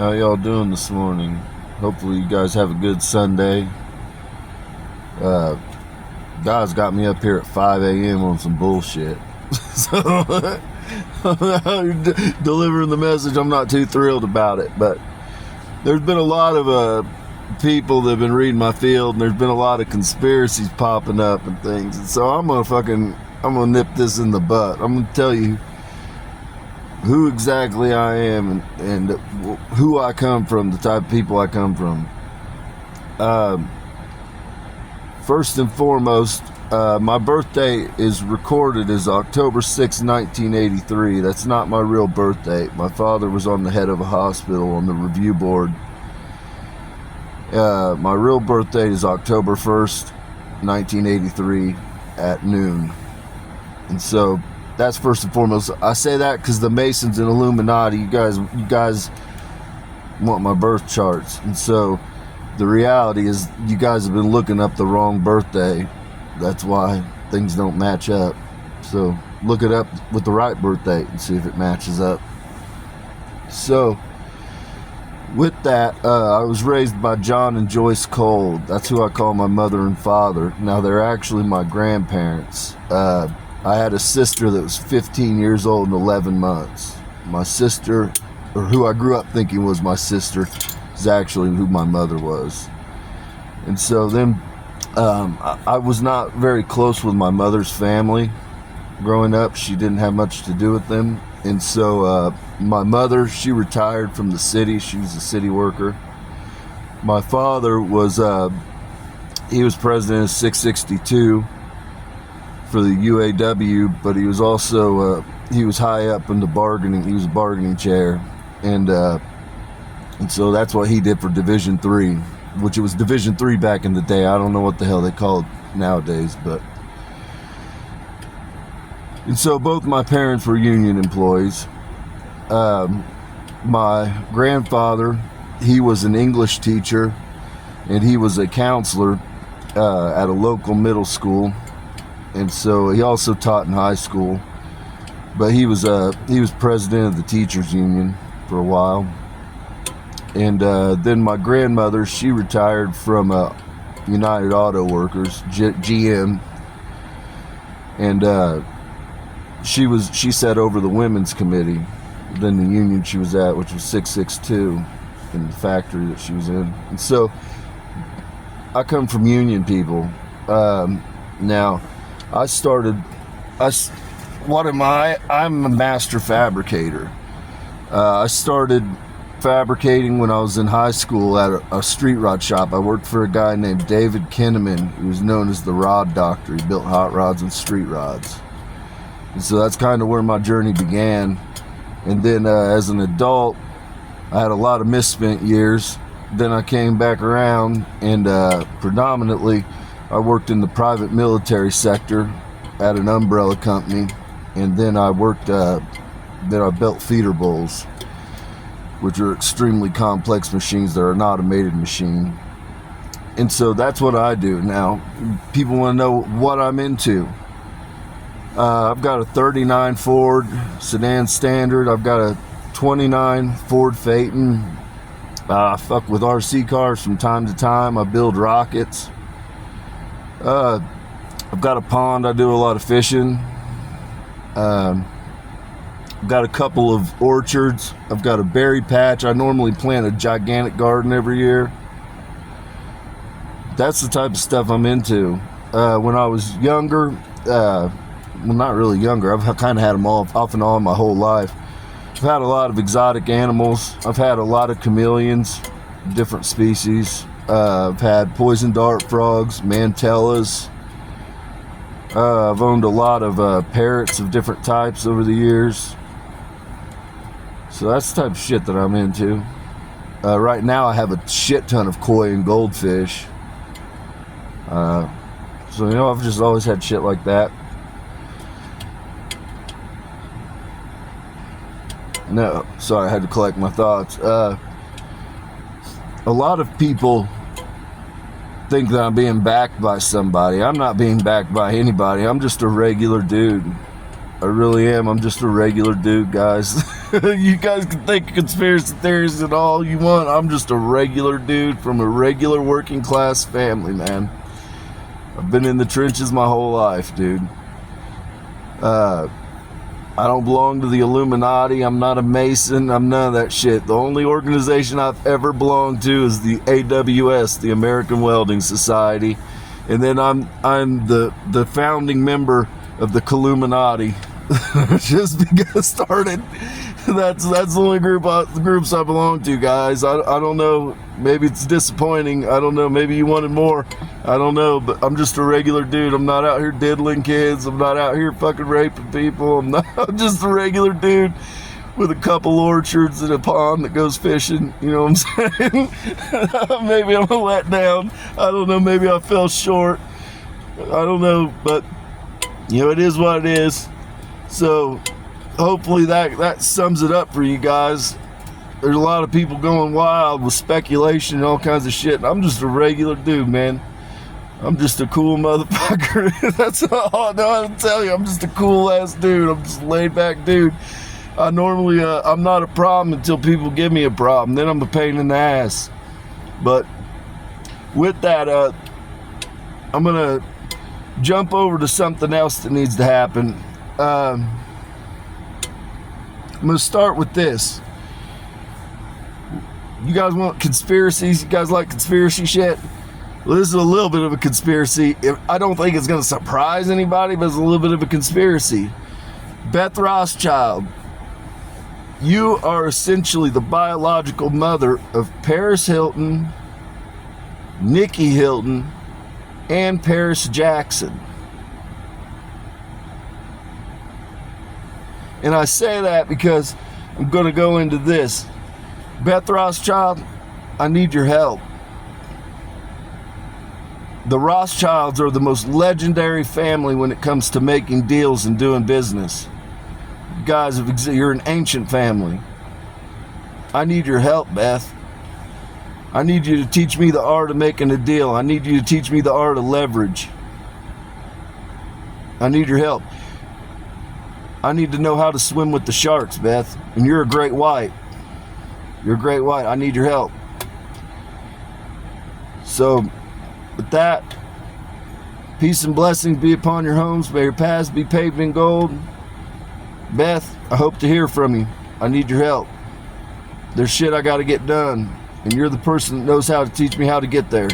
How y'all doing this morning? Hopefully you guys have a good Sunday. Guys got me up here at 5 a.m. on some bullshit. So, delivering the message, I'm not too thrilled about it. But there's been a lot of people that have been reading my field, and there's been a lot of conspiracies popping up and things. And so I'm gonna nip this in the butt. I'm gonna tell you who exactly I am and who I come from, the type of people I come from. First and foremost, my birthday is recorded as October 6, 1983. That's not my real birthday. My father was on the head of a hospital on the review board. My real birthday is October 1st, 1983 at noon. And so that's first and foremost. I say that because the Masons and Illuminati, you guys want my birth charts. And so the reality is you guys have been looking up the wrong birthday. That's why things don't match up. So look it up with the right birthday and see if it matches up. So with that, I was raised by John and Joyce Cole. That's who I call my mother and father. Now they're actually my grandparents. I had a sister that was 15 years old and 11 months. My sister, or who I grew up thinking was my sister, is actually who my mother was. And so then I was not very close with my mother's family growing up. She didn't have much to do with them. And so my mother, she retired from the city. She was a city worker. My father was, he was president of 662 for the UAW, but he was also, he was high up in the bargaining, he was a bargaining chair. And so that's what he did for Division 3, which it was Division 3 back in the day. I don't know what the hell they call it nowadays, but. And so both my parents were union employees. My grandfather, he was an English teacher, and he was a counselor at a local middle school. And so he also taught in high school. But he was president of the teachers union for a while. And then my grandmother, she retired from United Auto Workers, GM. And she sat over the women's committee, then the union she was at, which was 662, in the factory that she was in. And so I come from union people. Now, what am I? I'm a master fabricator. I started fabricating when I was in high school at a street rod shop. I worked for a guy named David Kinnaman, who was known as the Rod Doctor. He built hot rods and street rods. And so that's kind of where my journey began. And then as an adult, I had a lot of misspent years. Then I came back around, and predominantly I worked in the private military sector at an umbrella company. And then I worked, I built feeder bowls, which are extremely complex machines. They're an automated machine. And so that's what I do. Now, people want to know what I'm into. I've got a 39 Ford sedan standard. I've got a 29 Ford Phaeton. I fuck with RC cars from time to time. I build rockets. I've got a pond. I do a lot of fishing. I've got a couple of orchards. I've got a berry patch. I normally plant a gigantic garden every year. That's the type of stuff I'm into. When I was younger, well, not really younger, I've kind of had them all off and on my whole life. I've had a lot of exotic animals. I've had a lot of chameleons, different species. I've had poison dart frogs, mantellas. I've owned a lot of parrots of different types over the years. So that's the type of shit that I'm into. Right now I have a shit ton of koi and goldfish. So, I've just always had shit like that. No, sorry, I had to collect my thoughts. A lot of people think that I'm being backed by somebody. I'm not being backed by anybody. I'm just a regular dude. I really am. I'm just a regular dude, guys. You guys can think of conspiracy theories and all you want. I'm just a regular dude from a regular working class family, man. I've been in the trenches my whole life, dude. I don't belong to the Illuminati. I'm not a Mason. I'm none of that shit. The only organization I've ever belonged to is the AWS, the American Welding Society. And then I'm the founding member of the Illuminati. Just because started. That's the only groups I belong to, guys. I don't know. Maybe it's disappointing. I don't know. Maybe you wanted more. I don't know. But I'm just a regular dude. I'm not out here diddling kids. I'm not out here fucking raping people. I'm just a regular dude with a couple orchards and a pond that goes fishing. You know what I'm saying? Maybe I'm a letdown. I don't know. Maybe I fell short. I don't know. But, you know, it is what it is. So hopefully that sums it up for you guys. There's a lot of people going wild with speculation and all kinds of shit. I'm just a regular dude, man. I'm just a cool motherfucker. That's all I know how to tell you. I'm just a cool ass dude. I'm just a laid back dude. I normally, I'm not a problem until people give me a problem. Then I'm a pain in the ass. But with that, I'm going to jump over to something else that needs to happen. I'm going to start with this. You guys want conspiracies? You guys like conspiracy shit? Well, this is a little bit of a conspiracy. I don't think it's going to surprise anybody, but it's a little bit of a conspiracy. Beth Rothschild, you are essentially the biological mother of Paris Hilton, Nikki Hilton, and Paris Jackson. And I say that because I'm going to go into this. Beth Rothschild, I need your help. The Rothschilds are the most legendary family when it comes to making deals and doing business. You guys, you're an ancient family. I need your help, Beth. I need you to teach me the art of making a deal. I need you to teach me the art of leverage. I need your help. I need to know how to swim with the sharks, Beth. And you're a great white. You're a great white. I need your help. So, with that, peace and blessings be upon your homes. May your paths be paved in gold. Beth, I hope to hear from you. I need your help. There's shit I got to get done. And you're the person that knows how to teach me how to get there.